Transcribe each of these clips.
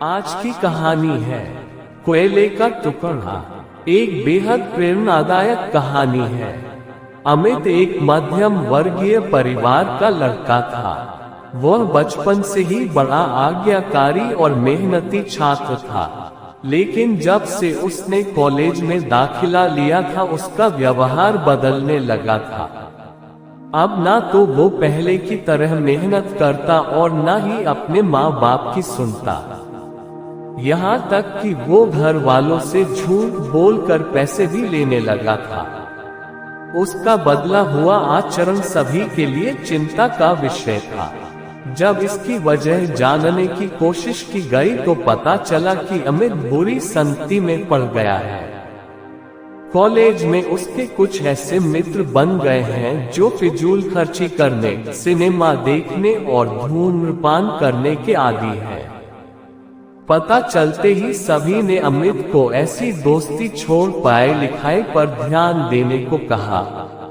आज की कहानी है कोयले का टुकड़ा। एक बेहद प्रेरणादायक कहानी है। अमित एक मध्यम वर्गीय परिवार का लड़का था। वह बचपन से ही बड़ा आज्ञाकारी और मेहनती छात्र था, लेकिन जब से उसने कॉलेज में दाखिला लिया था उसका व्यवहार बदलने लगा था। अब ना तो वो पहले की तरह मेहनत करता और ना ही अपने माँ बाप की सुनता। यहाँ तक कि वो घर वालों से झूठ बोलकर पैसे भी लेने लगा था। उसका बदला हुआ आचरण सभी के लिए चिंता का विषय था। जब इसकी वजह जानने की कोशिश की गई तो पता चला कि अमित बुरी संगति में पड़ गया है। कॉलेज में उसके कुछ ऐसे मित्र बन गए हैं जो फिजूल खर्ची करने, सिनेमा देखने और धूम्रपान करने के आदी हैं। पता चलते ही सभी ने अमित को ऐसी दोस्ती छोड़ पढ़ाई लिखाई पर ध्यान देने को कहा,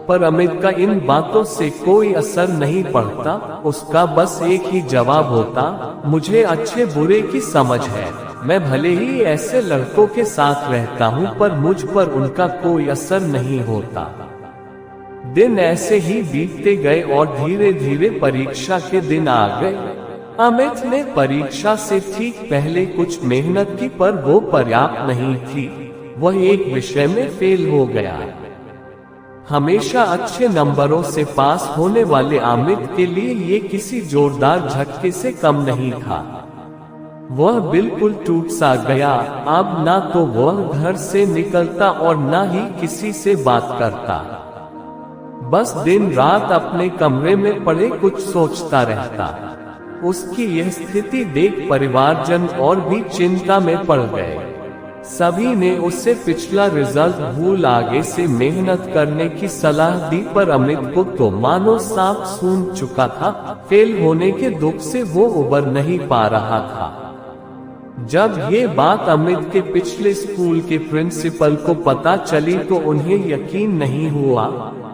पर अमित का इन बातों से कोई असर नहीं पड़ता। उसका बस एक ही जवाब होता, मुझे अच्छे बुरे की समझ है। मैं भले ही ऐसे लड़कों के साथ रहता हूँ पर मुझ पर उनका कोई असर नहीं होता। दिन ऐसे ही बीतते गए और धीरे धीरे परीक्षा के दिन आ गए। अमित ने परीक्षा से ठीक पहले कुछ मेहनत की पर वो पर्याप्त नहीं थी। वह एक विषय में फेल हो गया। हमेशा अच्छे नंबरों से पास होने वाले अमित के लिए ये किसी जोरदार झटके से कम नहीं था। वह बिल्कुल टूट सा गया। अब ना तो वह घर से निकलता और ना ही किसी से बात करता। बस दिन रात अपने कमरे में पड़े कुछ सोचता रहता। उसकी यह स्थिति देख परिवारजन और भी चिंता में पड़ गए। सभी ने उससे पिछला रिजल्ट भूल आगे से मेहनत करने की सलाह दी, पर अमित को तो मानो सांप सूंघ चुका था। फेल होने के दुख से वो उबर नहीं पा रहा था। जब ये बात अमित के पिछले स्कूल के प्रिंसिपल को पता चली तो उन्हें यकीन नहीं हुआ।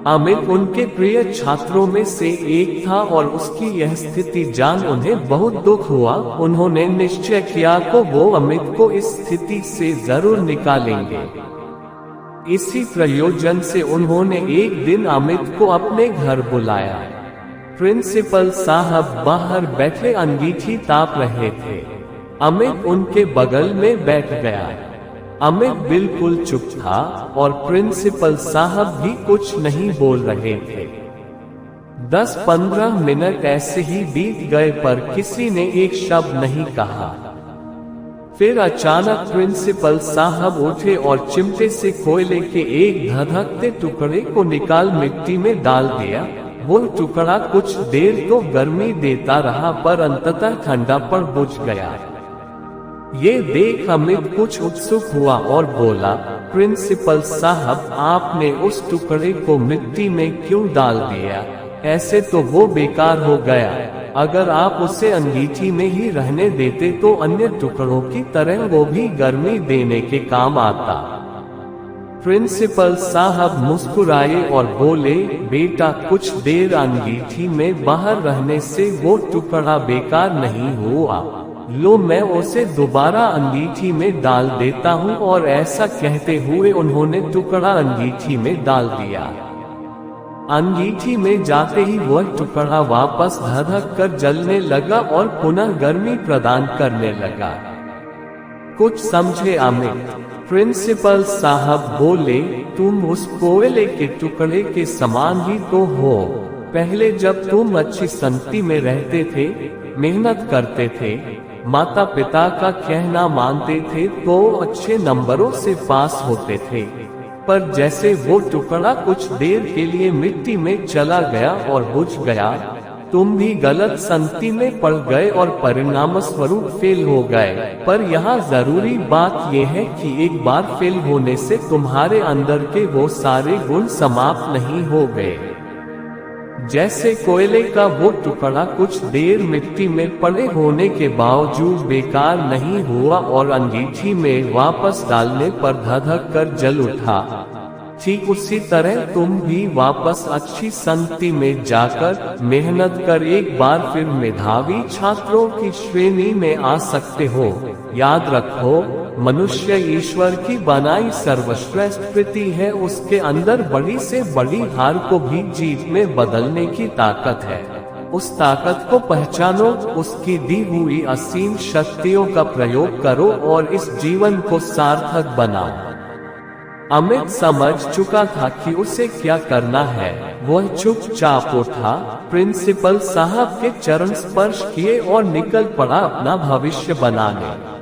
अमित उनके प्रिय छात्रों में से एक था और उसकी यह स्थिति जान उन्हें बहुत दुख हुआ। उन्होंने निश्चय किया कि वो अमित को इस स्थिति से जरूर निकालेंगे। इसी प्रयोजन से उन्होंने एक दिन अमित को अपने घर बुलाया। प्रिंसिपल साहब बाहर बैठे अंगीठी ताप रहे थे। अमित उनके बगल में बैठ गया। अमित बिल्कुल चुप था और प्रिंसिपल साहब भी कुछ नहीं बोल रहे थे। 10-15 मिनट ऐसे ही बीत गए पर किसी ने एक शब्द नहीं कहा। फिर अचानक प्रिंसिपल साहब उठे और चिमटे से कोयले के एक धधकते टुकड़े को निकाल मिट्टी में डाल दिया। वो टुकड़ा कुछ देर तो गर्मी देता रहा पर अंततः ठंडा पड़ बुझ गया। ये देख अमित कुछ उत्सुक हुआ और बोला, प्रिंसिपल साहब, आपने उस टुकड़े को मिट्टी में क्यों डाल दिया? ऐसे तो वो बेकार हो गया। अगर आप उसे अंगीठी में ही रहने देते तो अन्य टुकड़ों की तरह वो भी गर्मी देने के काम आता। प्रिंसिपल साहब मुस्कुराए और बोले, बेटा, कुछ देर अंगीठी में बाहर रहने से वो टुकड़ा बेकार नहीं हुआ। लो, मैं उसे दोबारा अंगीठी में डाल देता हूँ। और ऐसा कहते हुए उन्होंने टुकड़ा अंगीठी में डाल दिया। अंगीठी में जाते ही वह टुकड़ा वापस धधक कर जलने लगा और पुनः गर्मी प्रदान करने लगा। कुछ समझे अमित? प्रिंसिपल साहब बोले, तुम उस कोयले के टुकड़े के समान ही तो हो। पहले जब तुम अच्छी संगति में रहते थे, मेहनत करते थे, माता पिता का कहना मानते थे तो अच्छे नंबरों से पास होते थे। पर जैसे वो टुकड़ा कुछ देर के लिए मिट्टी में चला गया और बुझ गया, तुम भी गलत संगति में पड़ गए और परिणाम स्वरूप फेल हो गए। पर यहाँ जरूरी बात यह है कि एक बार फेल होने से तुम्हारे अंदर के वो सारे गुण समाप्त नहीं हो गए। जैसे कोयले का वो टुकड़ा कुछ देर मिट्टी में पड़े होने के बावजूद बेकार नहीं हुआ और अंगीठी में वापस डालने पर धधक कर जल उठा, ठीक उसी तरह तुम भी वापस अच्छी संगति में जाकर मेहनत कर एक बार फिर मेधावी छात्रों की श्रेणी में आ सकते हो। याद रखो, मनुष्य ईश्वर की बनाई सर्वश्रेष्ठ कृति है। उसके अंदर बड़ी से बड़ी हार को भी जीत में बदलने की ताकत है। उस ताकत को पहचानो, उसकी दी हुई असीम शक्तियों का प्रयोग करो और इस जीवन को सार्थक बनाओ। अमित समझ चुका था कि उसे क्या करना है। वह चुपचाप उठा, प्रिंसिपल साहब के चरण स्पर्श किए और निकल पड़ा अपना भविष्य बनाने।